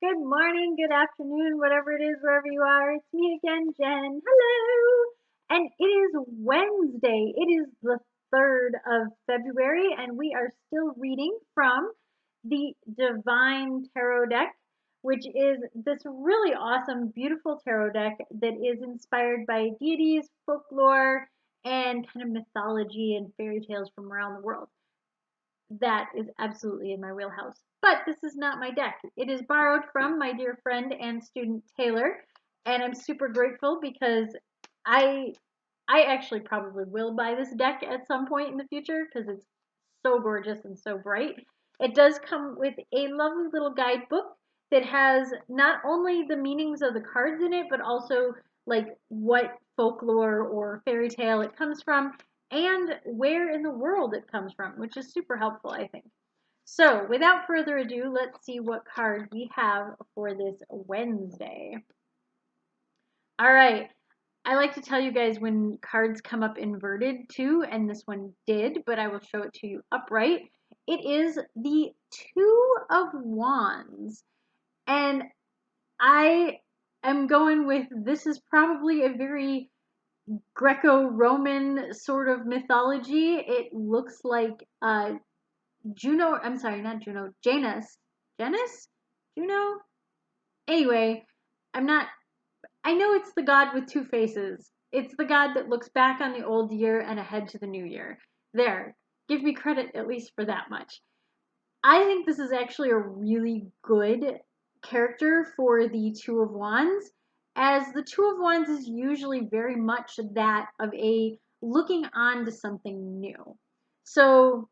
Good morning, good afternoon, whatever it is, wherever you are. It's me again, Jen. Hello! And it is Wednesday. It is the 3rd of February, and we are still reading from the Divine Tarot deck, which is this really awesome, beautiful tarot deck that is inspired by deities, folklore, and kind of mythology and fairy tales from around the world. That is absolutely in my wheelhouse. But this is not my deck. It is borrowed from my dear friend and student Taylor, and I'm super grateful because I I actually probably will buy this deck at some point in the future because it's so gorgeous and so bright. It does come with a lovely little guidebook that has not only the meanings of the cards in it, but also like what folklore or fairy tale it comes from and where in the world it comes from, which is super helpful, I think. So, without further ado, let's see what card we have for this Wednesday. All right. I like to tell you guys when cards come up inverted too, and this one did, but I will show it to you upright. It is the Two of Wands. And I am going with this is probably a very Greco-Roman sort of mythology. It looks like Juno, I'm sorry, not Juno, Janus. Janus? Juno? Anyway, I'm not I know it's the god with two faces. It's the god that looks back on the old year and ahead to the new year. There. Give me credit at least for that much. I think this is actually a really good character for the Two of Wands, as the Two of Wands is usually very much that of a looking on to something new. So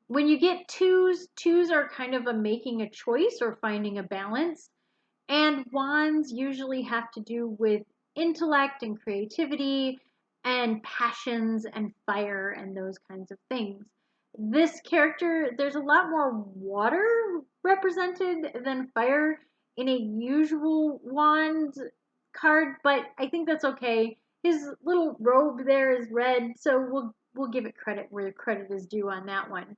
when you get twos are kind of a making a choice or finding a balance. And wands usually have to do with intellect and creativity and passions and fire and those kinds of things. This character, there's a lot more water represented than fire in a usual wand card, but I think that's okay. His little robe there is red, so we'll give it credit where credit is due on that one.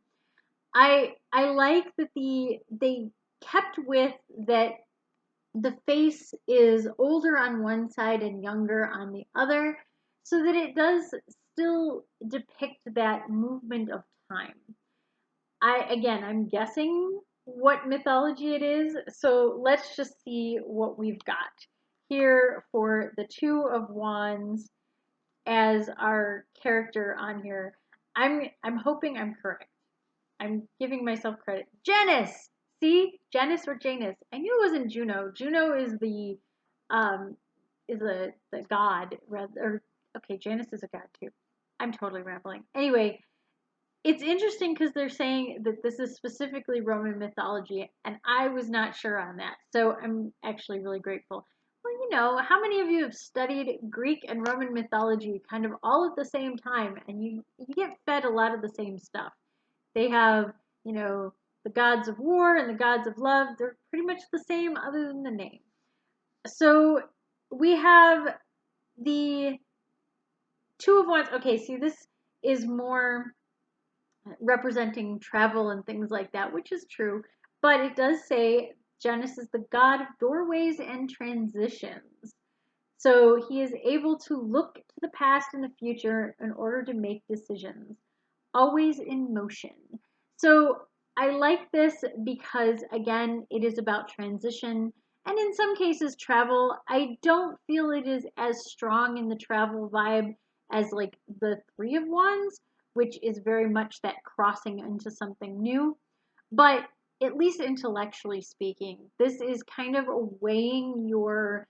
I like that they kept with that the face is older on one side and younger on the other, so that it does still depict that movement of time. I'm guessing what mythology it is, so let's just see what we've got here for the Two of Wands as our character on here. I'm hoping I'm correct. I'm giving myself credit. Janus! See? Janus or Janus. I knew it wasn't Juno. Juno is um the god rather or okay, Janus is a god too. I'm totally rambling. Anyway, it's interesting because they're saying that this is specifically Roman mythology, and I was not sure on that. So I'm actually really grateful. Well, how many of you have studied Greek and Roman mythology kind of all at the same time, and you get fed a lot of the same stuff? They have, the gods of war and the gods of love. They're pretty much the same other than the name. So we have the Two of Wands. Okay, see, this is more representing travel and things like that, which is true. But it does say Janus is the god of doorways and transitions. So he is able to look to the past and the future in order to make decisions, always in motion. So I like this because, again, it is about transition and in some cases travel. I don't feel it is as strong in the travel vibe as like the Three of Wands, which is very much that crossing into something new. But at least intellectually speaking, this is kind of weighing your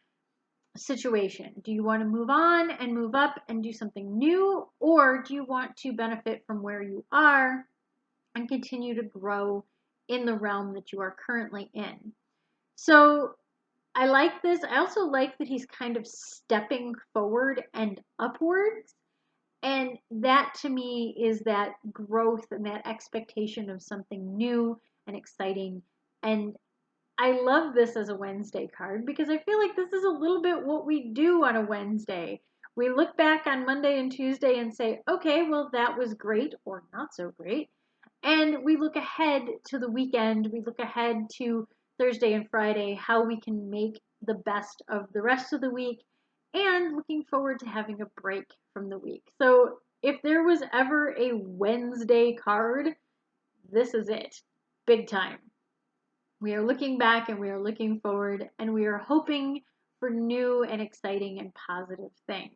situation. Do you want to move on and move up and do something new, or do you want to benefit from where you are and continue to grow in the realm that you are currently in? So I like this. I also like that he's kind of stepping forward and upwards. And that to me is that growth and that expectation of something new and exciting. And I love this as a Wednesday card because I feel like this is a little bit what we do on a Wednesday. We look back on Monday and Tuesday and say, okay, well, that was great or not so great. And we look ahead to the weekend. We look ahead to Thursday and Friday, how we can make the best of the rest of the week, and looking forward to having a break from the week. So if there was ever a Wednesday card, this is it. Big time. We are looking back and we are looking forward and we are hoping for new and exciting and positive things.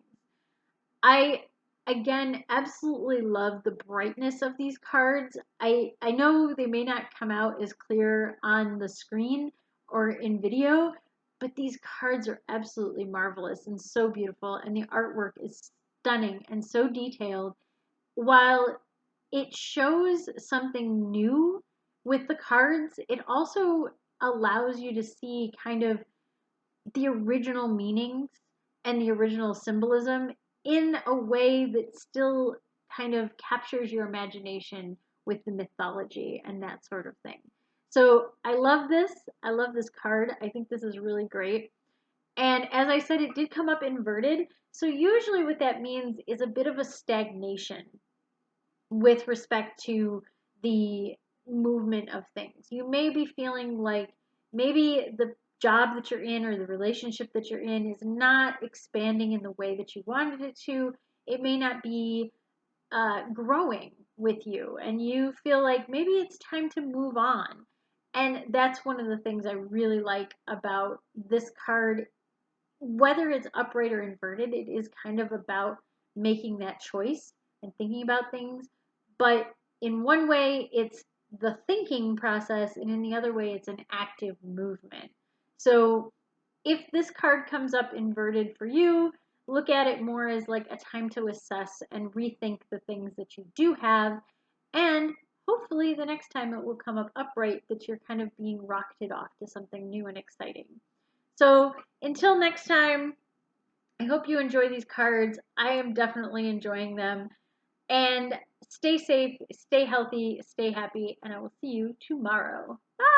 I again absolutely love the brightness of these cards. I know they may not come out as clear on the screen or in video, but these cards are absolutely marvelous and so beautiful, and the artwork is stunning and so detailed. While it shows something new with the cards, it also allows you to see kind of the original meanings and the original symbolism in a way that still kind of captures your imagination with the mythology and that sort of thing. So I love this. I love this card. I think this is really great. And as I said, it did come up inverted. So usually what that means is a bit of a stagnation with respect to the movement of things. You may be feeling like maybe the job that you're in or the relationship that you're in is not expanding in the way that you wanted it to. It may not be growing with you, and you feel like maybe it's time to move on. And that's one of the things I really like about this card. Whether it's upright or inverted, it is kind of about making that choice and thinking about things. But in one way, it's the thinking process, and in the other way, it's an active movement. So if this card comes up inverted for you, look at it more as like a time to assess and rethink the things that you do have. And hopefully, the next time it will come up upright that you're kind of being rocketed off to something new and exciting. So until next time, I hope you enjoy these cards. I am definitely enjoying them. And stay safe, stay healthy, stay happy, and I will see you tomorrow. Bye!